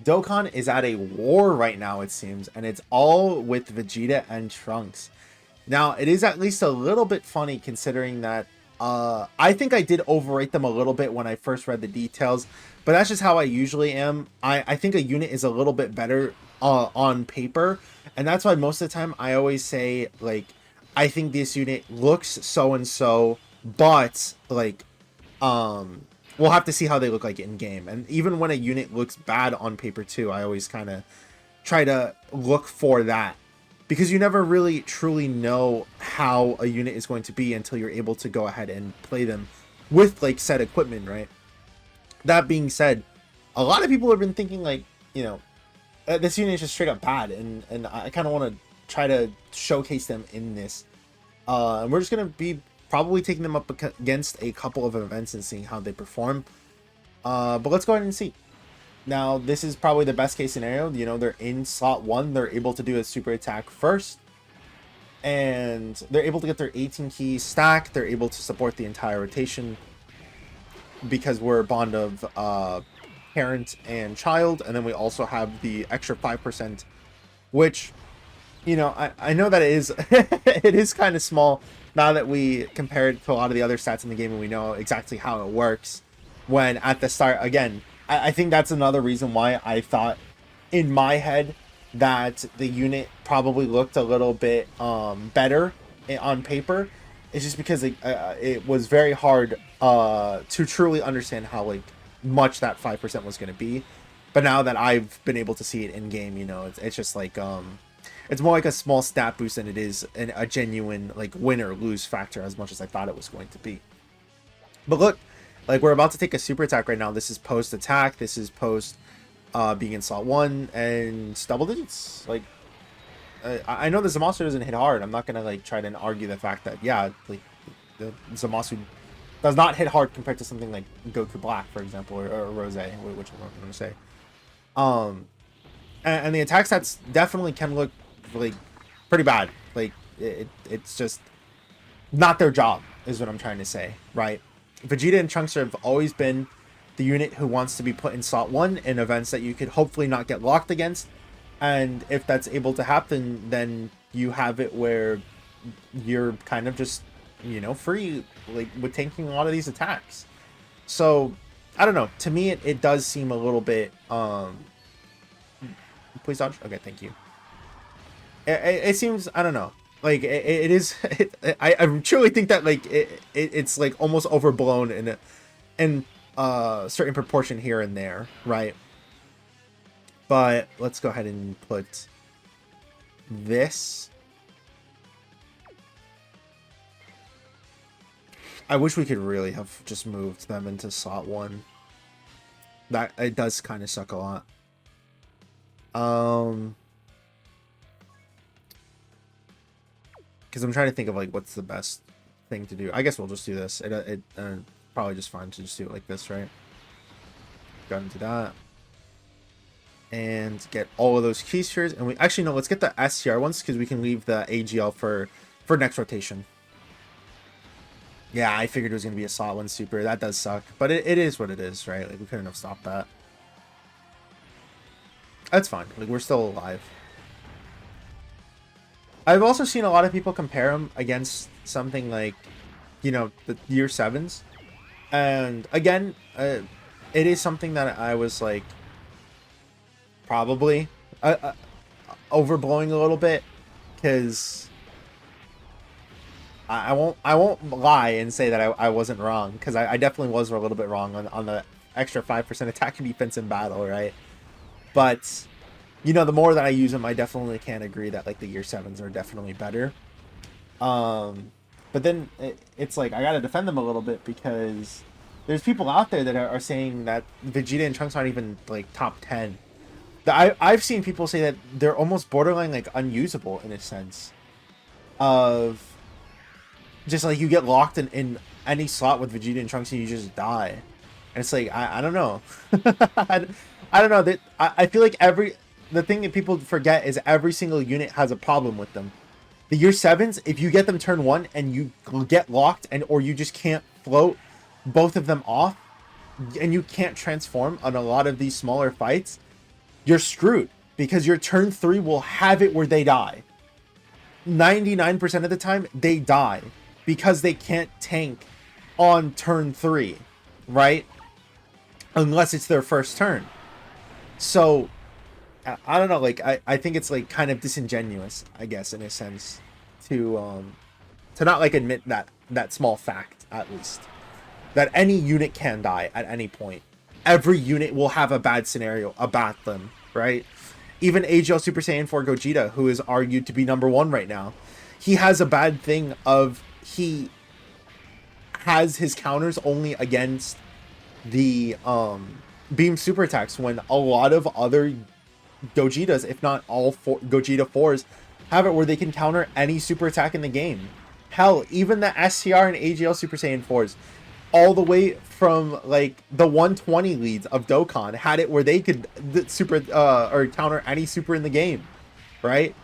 Dokkan is at a war right now, it seems, and it's all with Vegeta and Trunks. Now, it is at least a little bit funny considering that I think I did overrate them a little bit when I first read the details, but that's just how I usually am. I think a unit is a little bit better on paper, and that's why most of the time I always say, like, I think this unit looks so and so, but like we'll have to see how they look like in game. And even when a unit looks bad on paper too, I always kind of try to look for that, because you never really truly know how a unit is going to be until you're able to go ahead and play them with like said equipment, right? That being said, a lot of people have been thinking like, this unit is just straight up bad, and I kind of want to try to showcase them in this. And we're just gonna be probably taking them up against a couple of events and seeing how they perform. But let's go ahead and see. Now, this is probably the best case scenario. They're in slot 1. They're able to do a super attack first. And they're able to get their 18 keys stack. They're able to support the entire rotation because we're a bond of parent and child. And then we also have the extra 5%, which, I know that it is it is kind of small now that we compare it to a lot of the other stats in the game and we know exactly how it works. When at the start, again, I think that's another reason why I thought in my head that the unit probably looked a little bit better on paper. It's just because it was very hard to truly understand how like much that 5% was going to be. But now that I've been able to see it in game, it's just like it's more like a small stat boost than it is a genuine like win or lose factor, as much as I thought it was going to be. But look, like, we're about to take a super attack right now. This is post attack. This is post being in slot 1 and double digits. Like, I know the Zamasu doesn't hit hard. I'm not gonna like try to argue the fact that, yeah, like the Zamasu does not hit hard compared to something like Goku Black, for example, or Rose, which I'm gonna say. And the attack stats definitely can look like pretty bad. Like it's just not their job, is what I'm trying to say, right? Vegeta and Trunks have always been the unit who wants to be put in slot 1 in events that you could hopefully not get locked against. And if that's able to happen, then you have it where you're kind of just, free, like, with tanking a lot of these attacks. So, I don't know. To me, it does seem a little bit, please dodge. Okay, thank you. It seems, I don't know. Like, it is, I truly think that, like, it's, like, almost overblown in certain proportion here and there, right? But let's go ahead and put this. I wish we could really have just moved them into slot 1. That, it does kind of suck a lot. Because I'm trying to think of like what's the best thing to do. I guess we'll just do this. It probably just fine to just do it like this, right? Go into that and get all of those key spheres. And we actually no, let's get the SCR ones because we can leave the AGL for next rotation. Yeah, I figured it was gonna be a slot 1 super. That does suck, but it is what it is, right? Like, we couldn't have stopped that. That's fine. Like, we're still alive. I've also seen a lot of people compare them against something like, the year 7s. And again, it is something that I was like probably overblowing a little bit, because I won't lie and say that I wasn't wrong, because I definitely was a little bit wrong on the extra 5% attack and defense in battle, right? But the more that I use them, I definitely can agree that like the year 7s are definitely better. But then it's like I gotta defend them a little bit, because there's people out there that are saying that Vegeta and Trunks aren't even like top 10. I've seen people say that they're almost borderline like unusable in a sense of just like you get locked in any slot with Vegeta and Trunks and you just die. And it's like I don't know. I don't know that I feel like the thing that people forget is every single unit has a problem with them. The year 7s, if you get them turn 1 and you get locked or you just can't float both of them off and you can't transform on a lot of these smaller fights, you're screwed because your turn 3 will have it where they die. 99% of the time, they die because they can't tank on turn 3, right? Unless it's their first turn. So, I don't know, like, I think it's, like, kind of disingenuous, I guess, in a sense, to not, like, admit that small fact, at least. That any unit can die at any point. Every unit will have a bad scenario about them, right? Even AGL Super Saiyan 4 Gogeta, who is argued to be #1 right now, he has a bad thing of he has his counters only against the beam super attacks, when a lot of other Gogetas, if not all Gogeta 4s, have it where they can counter any super attack in the game. Hell, even the STR and AGL Super Saiyan 4s, all the way from like the 120 leads of Dokkan, had it where they could super or counter any super in the game, right?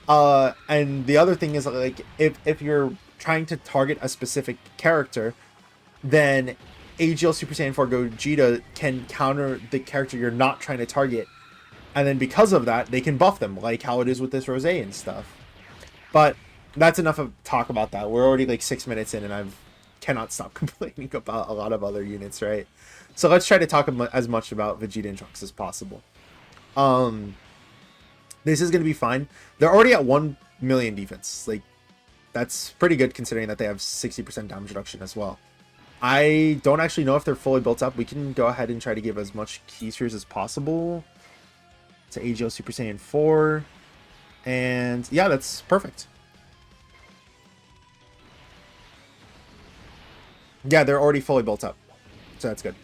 And the other thing is, like, if you're trying to target a specific character, then AGL Super Saiyan 4 Gogeta can counter the character you're not trying to target, and then because of that, they can buff them, like how it is with this Rosé and stuff. But that's enough of talk about that. We're already like 6 minutes in, and I cannot stop complaining about a lot of other units, right? So let's try to talk as much about Vegeta and Trunks as possible. This is going to be fine. They're already at 1 million defense. Like, that's pretty good considering that they have 60% damage reduction as well. I don't actually know if they're fully built up. We can go ahead and try to give as much key spheres as possible to AGL Super Saiyan 4. And yeah, that's perfect. Yeah, they're already fully built up. So that's good.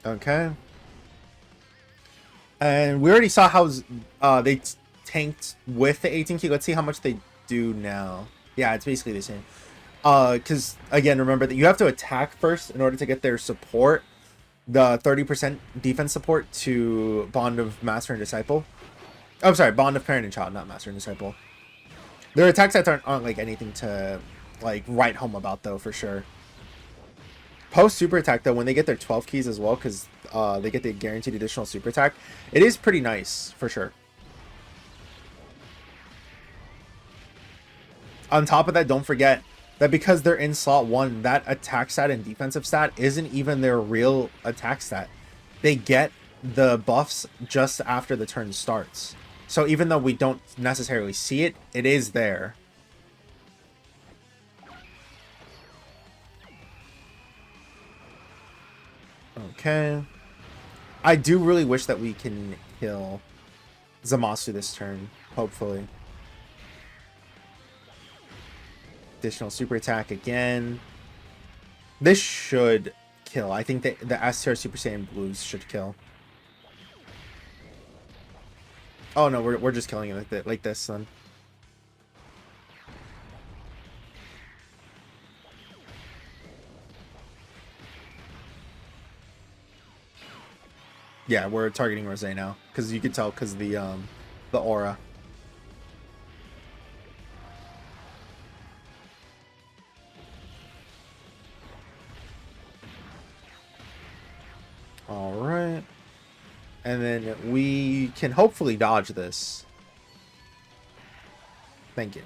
Okay. And we already saw how they tanked with the 18 key. Let's see how much they do now. Yeah, it's basically the same. Because, again, remember that you have to attack first in order to get their support. The 30% defense support to Bond of Master and Disciple. I'm sorry, Bond of Parent and Child, not Master and Disciple. Their attack sets aren't like anything to like write home about, though, for sure. Post super attack, though, when they get their 12 keys as well, because they get the guaranteed additional super attack, it is pretty nice for sure. On top of that, don't forget that because they're in slot 1, that attack stat and defensive stat isn't even their real attack stat. They get the buffs just after the turn starts. So even though we don't necessarily see it, it is there. Okay. I do really wish that we can kill Zamasu this turn, hopefully. Additional super attack again. This should kill. I think that the STR Super Saiyan Blues should kill. Oh no, we're just killing it like this, then. Yeah, we're targeting Rosé now, because you could tell because the aura. All right. And then we can hopefully dodge this. Thank you.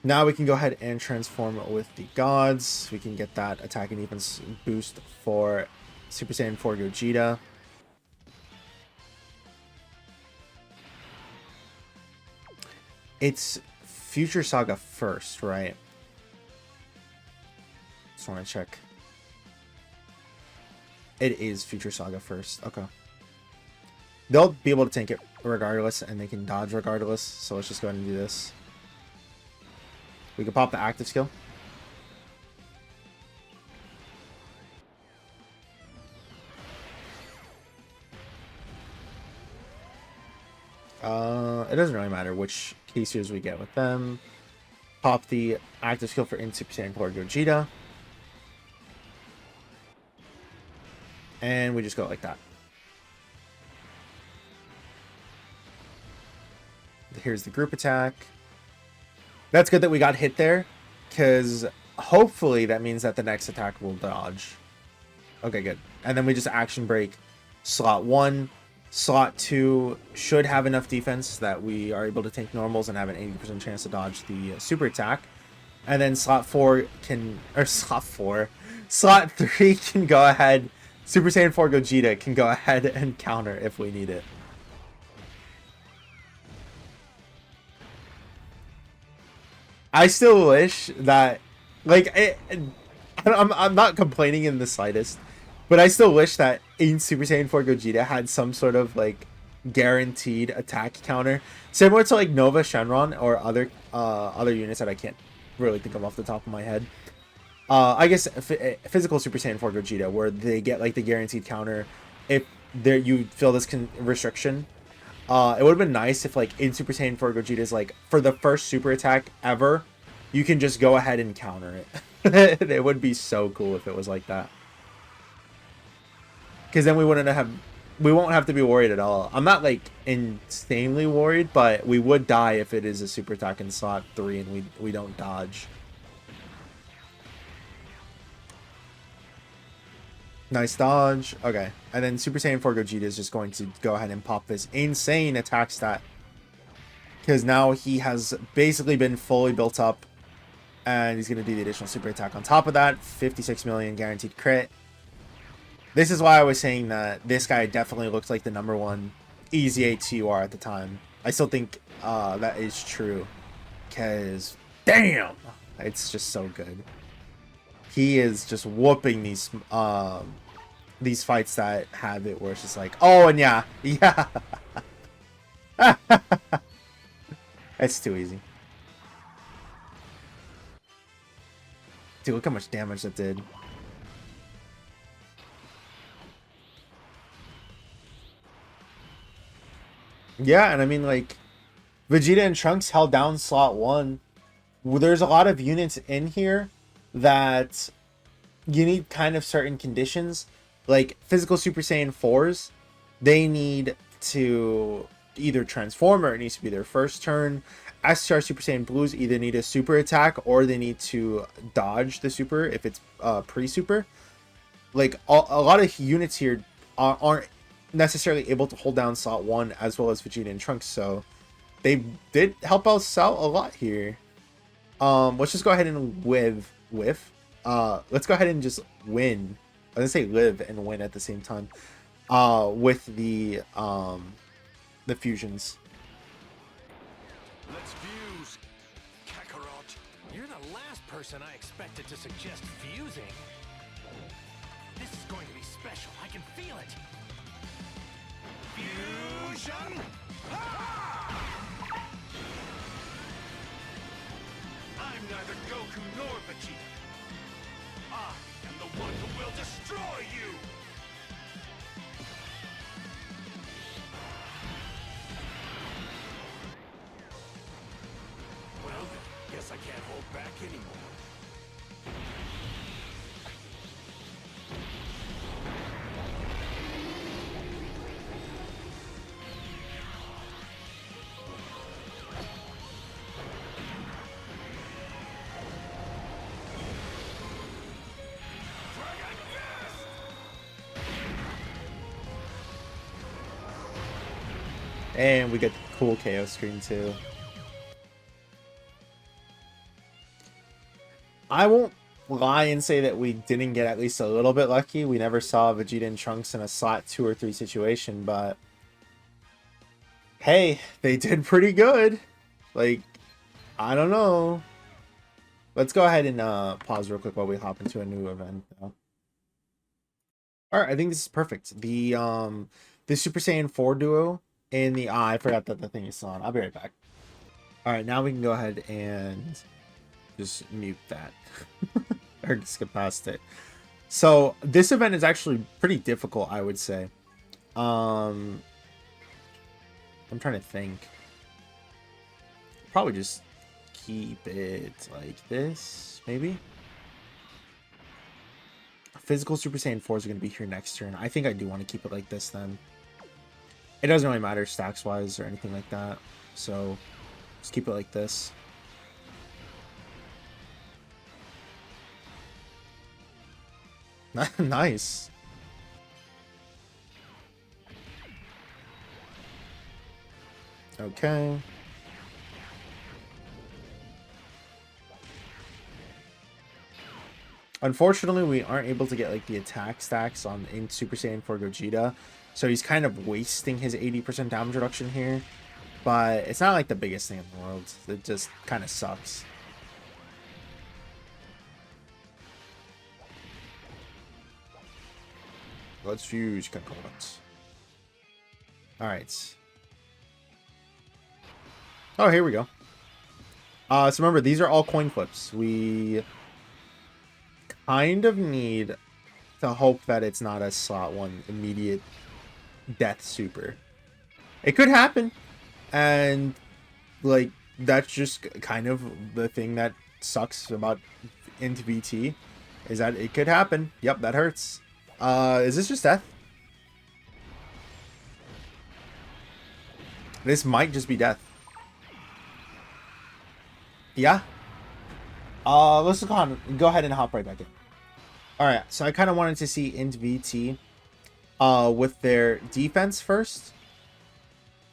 Now we can go ahead and transform with the gods. We can get that attack and defense boost for Super Saiyan 4 Gogeta. It's Future Saga first, right? Just want to check. It is Future Saga first. Okay. They'll be able to tank it regardless, and they can dodge regardless. So let's just go ahead and do this. We can pop the active skill. It doesn't really matter which key series we get with them. Pop the active skill for InT Super Saiyan 4 Gogeta. And we just go like that. Here's the group attack. That's good that we got hit there, because hopefully that means that the next attack will dodge. Okay, good. And then we just action break slot 1. Slot 2 should have enough defense that we are able to take normals and have an 80% chance to dodge the super attack. And then slot 4 can, or slot 4, slot 3 can go ahead. Super Saiyan 4 Gogeta can go ahead and counter if we need it. I still wish that, like, I'm not complaining in the slightest, but I still wish that in Super Saiyan 4 Gogeta had some sort of, like, guaranteed attack counter, similar to, like, Nova Shenron or other units that I can't really think of off the top of my head. I guess physical Super Saiyan 4 Gogeta, where they get, like, the guaranteed counter if you feel this restriction. It would have been nice if, like, in Super Saiyan 4 Gogeta's, like, for the first super attack ever, you can just go ahead and counter it. It would be so cool if it was like that. Because then we won't have to be worried at all. I'm not, like, insanely worried, but we would die if it is a super attack in slot 3 and we don't dodge. Nice dodge. Okay. And then Super Saiyan 4 Gogeta is just going to go ahead and pop this insane attack stat. Because now he has basically been fully built up. And he's going to do the additional super attack on top of that. 56 million guaranteed crit. This is why I was saying that this guy definitely looks like the #1 easy ATUR at the time. I still think that is true. Because, damn! It's just so good. He is just whooping these fights that have it where it's just like, oh, and yeah. It's too easy. Dude, look how much damage that did. Yeah, and I mean, like, Vegeta and Trunks held down slot 1. There's a lot of units in here that you need kind of certain conditions. Like physical Super Saiyan 4s, they need to either transform or it needs to be their first turn. STR Super Saiyan Blues either need a super attack or they need to dodge the super if it's pre-super. Like a lot of units here aren't necessarily able to hold down slot 1 as well as Vegeta and Trunks, so they did help us out a lot here. Let's just go ahead and let's go ahead and just win. I was gonna say live and win at the same time. With the fusions. Let's fuse. Kakarot, you're the last person I expected to suggest fusing. This is going to be special. I can feel it. Fusion. I'm neither Goku nor Vegeta. I am the one who will destroy you! Well then, guess I can't hold back anymore. And we get the cool KO screen too. I won't lie and say that we didn't get at least a little bit lucky. We never saw Vegeta and Trunks in a slot 2 or 3 situation, but hey, they did pretty good. Like, I don't know. Let's go ahead and pause real quick while we hop into a new event. Alright, I think this is perfect. The Super Saiyan 4 duo in the I forgot that the thing is on. I'll be right back. Alright, now we can go ahead and just mute that. Or skip past it. So this event is actually pretty difficult, I would say. I'm trying to think. Probably just keep it like this, maybe. Physical Super Saiyan 4 is going to be here next turn. I think I do want to keep it like this then. It doesn't really matter stacks wise or anything like that. So just keep it like this. Nice. Okay. Unfortunately, we aren't able to get like the attack stacks on in Super Saiyan 4 Gogeta, so he's kind of wasting his 80% damage reduction here. But it's not like the biggest thing in the world. It just kind of sucks. Let's fuse components. All right. Oh, here we go. So remember, these are all coin flips. We kind of need to hope that it's not a slot 1 immediate death super. It could happen. And like that's just kind of the thing that sucks about InT VT is that it could happen. Yep, that hurts. Is this just death? This might just be death. Yeah. Let's go ahead and hop right back in. All right, so I kind of wanted to see InT VT with their defense first.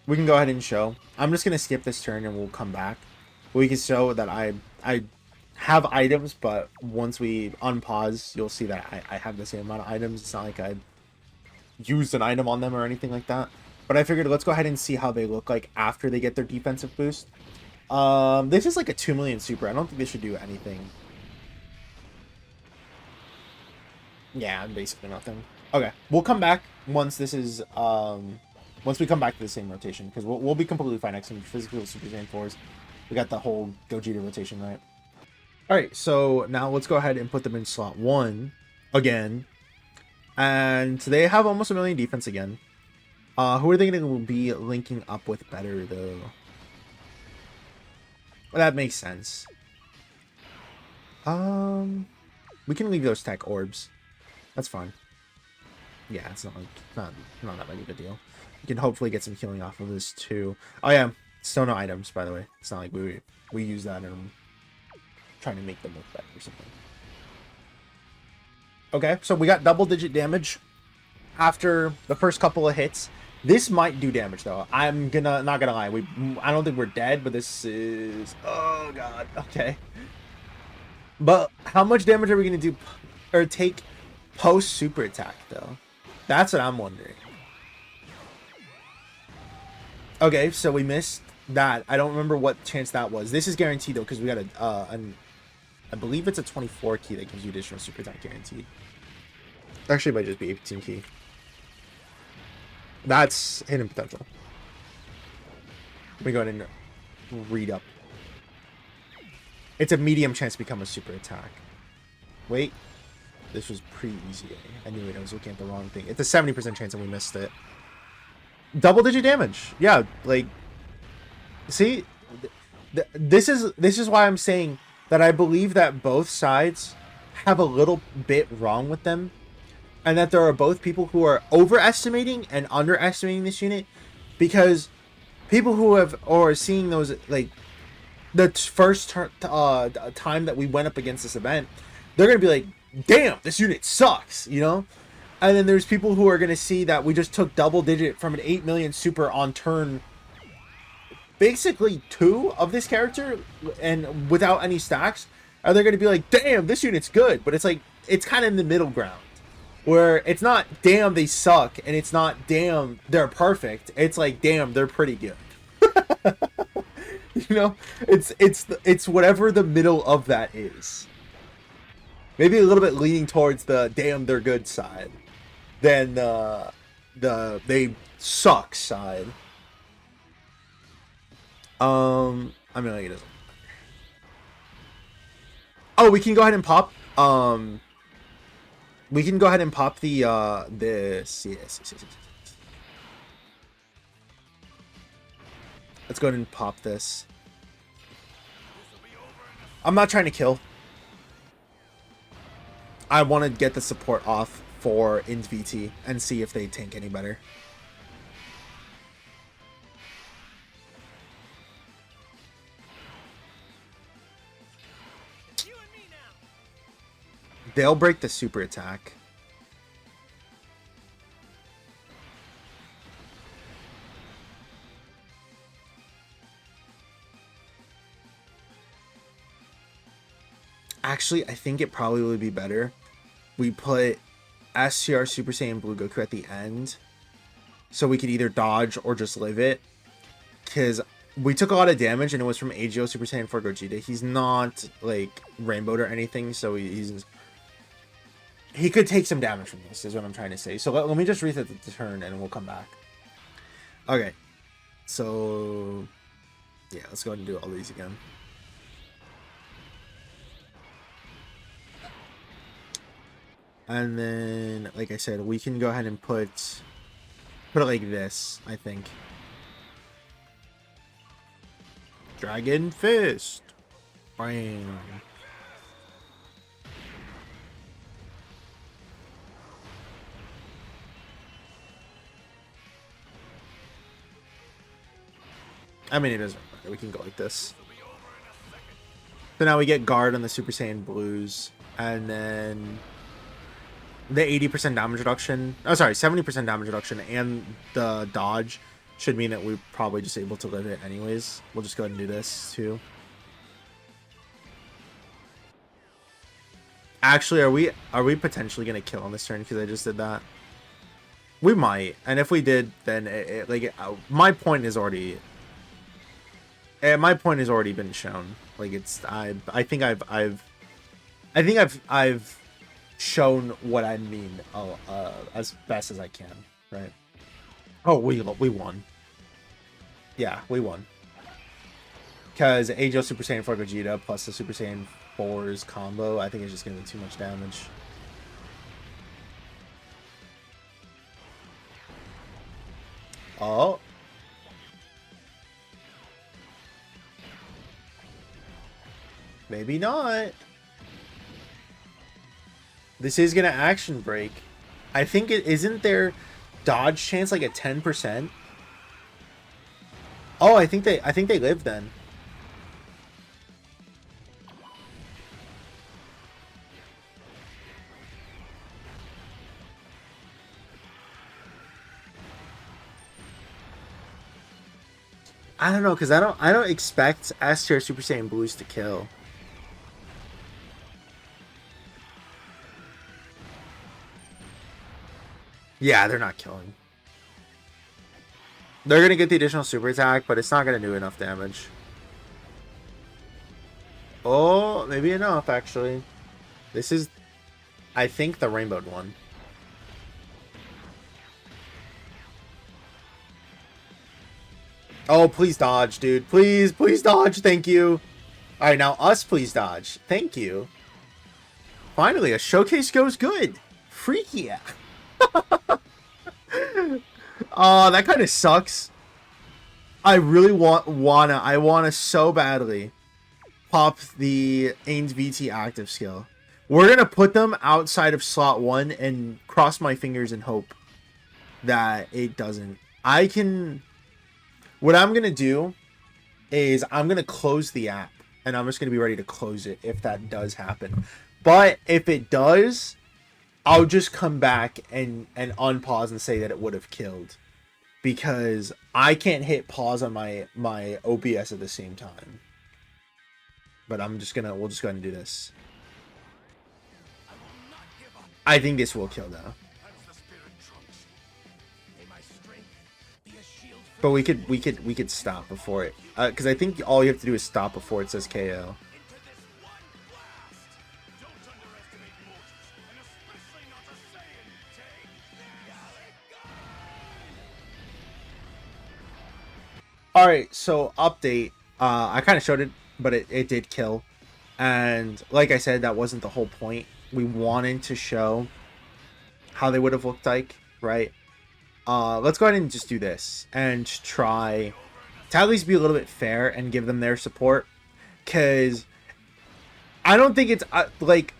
We can go ahead and show. I'm just gonna skip this turn and we'll come back. We can show that I have items, but once we unpause, you'll see that I have the same amount of items. It's not like I used an item on them or anything like that. But I figured let's go ahead and see how they look like after they get their defensive boost. This is like a 2 million super. I don't think they should do anything. Yeah, basically nothing. Okay, we'll come back once this is once we come back to the same rotation, because we'll be completely fine next to physical Super Saiyan 4s. We got the whole Gogeta rotation right. All right, so now let's go ahead and put them in slot 1 again, and they have almost 1 million defense again. Who are they going to be linking up with better though? Well, that makes sense. We can leave those tech orbs. That's fine. Yeah, it's not like not that big of a deal. You can hopefully get some healing off of this too. Oh yeah, still no items, by the way. It's not like we use that and trying to make them look better or something. Okay, so we got double-digit damage after the first couple of hits. This might do damage though. I'm not gonna lie. I don't think we're dead, but this is, oh god. Okay. But how much damage are we gonna do or take post super attack though? That's what I'm wondering. Okay, so we missed that. I don't remember what chance that was. This is guaranteed though, because we got I believe it's a 24 key that gives you additional super attack guaranteed. Actually, it might just be 18 key. That's hidden potential. Let me go ahead and read up. It's a medium chance to become a super attack. Wait. This was pretty easy. I knew it. I was looking at the wrong thing. It's a 70% chance and we missed it. Double-digit damage. Yeah, like... See? This is why I'm saying that I believe that both sides have a little bit wrong with them. And that there are both people who are overestimating and underestimating this unit, because people who are seeing those, like, the first time that we went up against this event, they're going to be like, damn, this unit sucks, you know? And then there's people who are going to see that we just took double digit from an 8 million super on turn, basically 2 of this character, and without any stacks, and they're going to be like, damn, this unit's good. But it's like, it's kind of in the middle ground. Where it's not damn they suck and it's not damn they're perfect. It's like damn they're pretty good. You know, it's whatever the middle of that is. Maybe a little bit leaning towards the damn they're good side than the they suck side. I mean, like it doesn't. Oh, we can go ahead and pop. We can go ahead and pop the this. Yes. Let's go ahead and pop this. I'm not trying to kill. I want to get the support off for InT VT and see if they tank any better. They'll break the super attack. Actually, I think it probably would be better. We put STR Super Saiyan Blue Goku at the end, so we could either dodge or just live it. Because we took a lot of damage, and it was from AGO Super Saiyan 4 Gogeta. He's not, like, rainbowed or anything, so he could take some damage from this, is what I'm trying to say. So let me just reset the turn, and we'll come back. Okay. So, yeah, let's go ahead and do all these again. And then, like I said, we can go ahead and put it like this, I think. Dragon Fist. Bam. I mean, it doesn't matter. We can go like this. So now we get guard on the Super Saiyan Blues. And then the 80% damage reduction. Oh, sorry, 70% damage reduction and the dodge should mean that we're probably just able to live it anyways. We'll just go ahead and do this too. Actually, are we potentially gonna kill on this turn because I just did that? We might, and if we did, then my point is already. My point has already been shown. Like I think I've shown what I mean as best as I can, right? Oh, we won. Yeah, we won. Because AGO Super Saiyan 4 Gogeta plus the Super Saiyan 4's combo, I think it's just going to be too much damage. Oh. Maybe not. This is going to action break. I think it isn't their dodge chance like a 10%. Oh, I think they live then. I don't know, because I don't expect S tier Super Saiyan Blues to kill. Yeah, they're not killing. They're going to get the additional super attack, but it's not going to do enough damage. Oh, maybe enough, actually. This is, I think, the rainbowed one. Oh, please dodge, dude. Please, please dodge. Thank you. All right, now us, please dodge. Thank you. Finally, a showcase goes good. Freaky. Oh, that kind of sucks. I really wanna so badly pop the InT VeGetA active skill. We're gonna put them outside of slot 1 and cross my fingers and hope that it doesn't. What I'm gonna do is I'm gonna close the app and I'm just gonna be ready to close it if that does happen. But if it does, I'll just come back and unpause and say that it would have killed, because I can't hit pause on my OBS at the same time. But we'll just go ahead and do this. I think this will kill though. But we could stop before it, because I think all you have to do is stop before it says KO. Alright, so update. I kind of showed it, but it did kill. And like I said, that wasn't the whole point. We wanted to show how they would have looked like, right? Let's go ahead and just do this and try to at least be a little bit fair and give them their support. Because I don't think it's, like,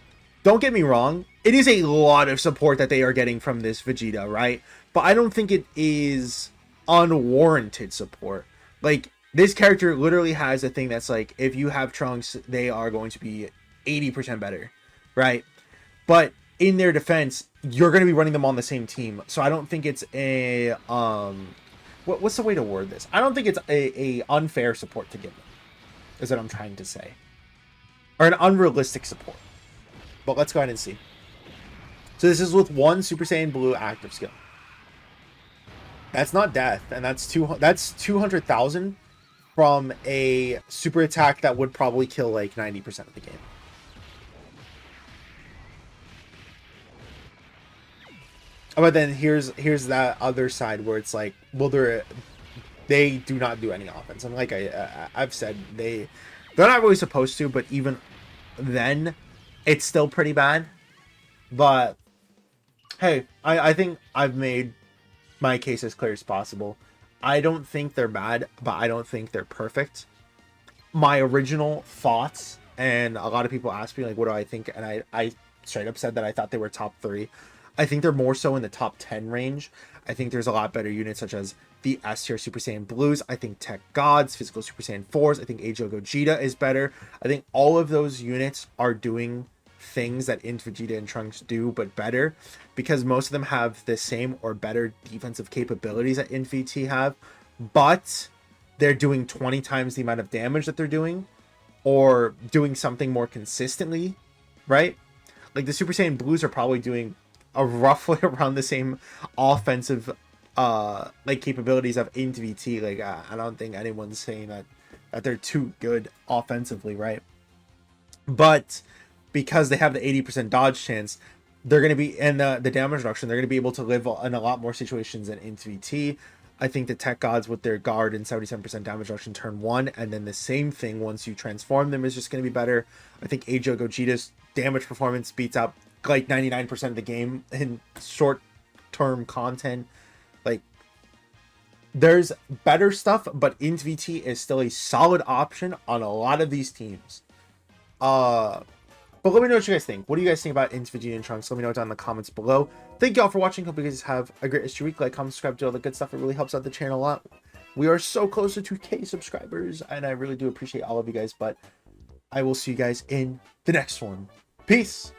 don't get me wrong, it is a lot of support that they are getting from this Vegeta, right? But I don't think it is unwarranted support. Like, this character literally has a thing that's like, if you have Trunks, they are going to be 80% better, right? But in their defense, you're going to be running them on the same team. So I don't think it's a, what's the way to word this? I don't think it's a unfair support to give them, is what I'm trying to say. Or an unrealistic support. but let's go ahead and see. So this is with one Super Saiyan Blue active skill. That's not death, and that's 200,000 from a super attack that would probably kill like 90% of the game. But then here's that other side where it's like, well, they do not do any offense, and like I've said, they're not really supposed to, but even then, it's still pretty bad. But hey, I think I've made my case as clear as possible. I don't think they're bad, but I don't think they're perfect. My original thoughts, and a lot of people ask me like, what do I think? And I straight up said that I thought they were top 3. I think they're more so in the top 10 range. I think there's a lot better units such as the S tier Super Saiyan Blues. I think Tech Gods, Physical Super Saiyan 4s. I think Age of Gogeta is better. I think all of those units are doing things that InT VeGetA and Trunks do, but better, because most of them have the same or better defensive capabilities that InT VT have, but they're doing 20 times the amount of damage that they're doing, or doing something more consistently, right? Like the Super Saiyan Blues are probably doing a roughly around the same offensive like capabilities of InT VT. Like I don't think anyone's saying that they're too good offensively, right? But because they have the 80% dodge chance, they're going to be, and the damage reduction, they're going to be able to live in a lot more situations than InT VT. I think the Tech Gods with their guard and 77% damage reduction turn 1, and then the same thing once you transform them is just going to be better. I think Age of Gogeta's damage performance beats out like 99% of the game in short-term content. Like, there's better stuff, but InT VT is still a solid option on a lot of these teams. But let me know what you guys think. What do you guys think about InT VeGetA and Trunks? Let me know down in the comments below. Thank you all for watching. Hope you guys have a great rest of your week. Like, comment, subscribe, do all the good stuff. It really helps out the channel a lot. We are so close to 2K subscribers, and I really do appreciate all of you guys. But I will see you guys in the next one. Peace.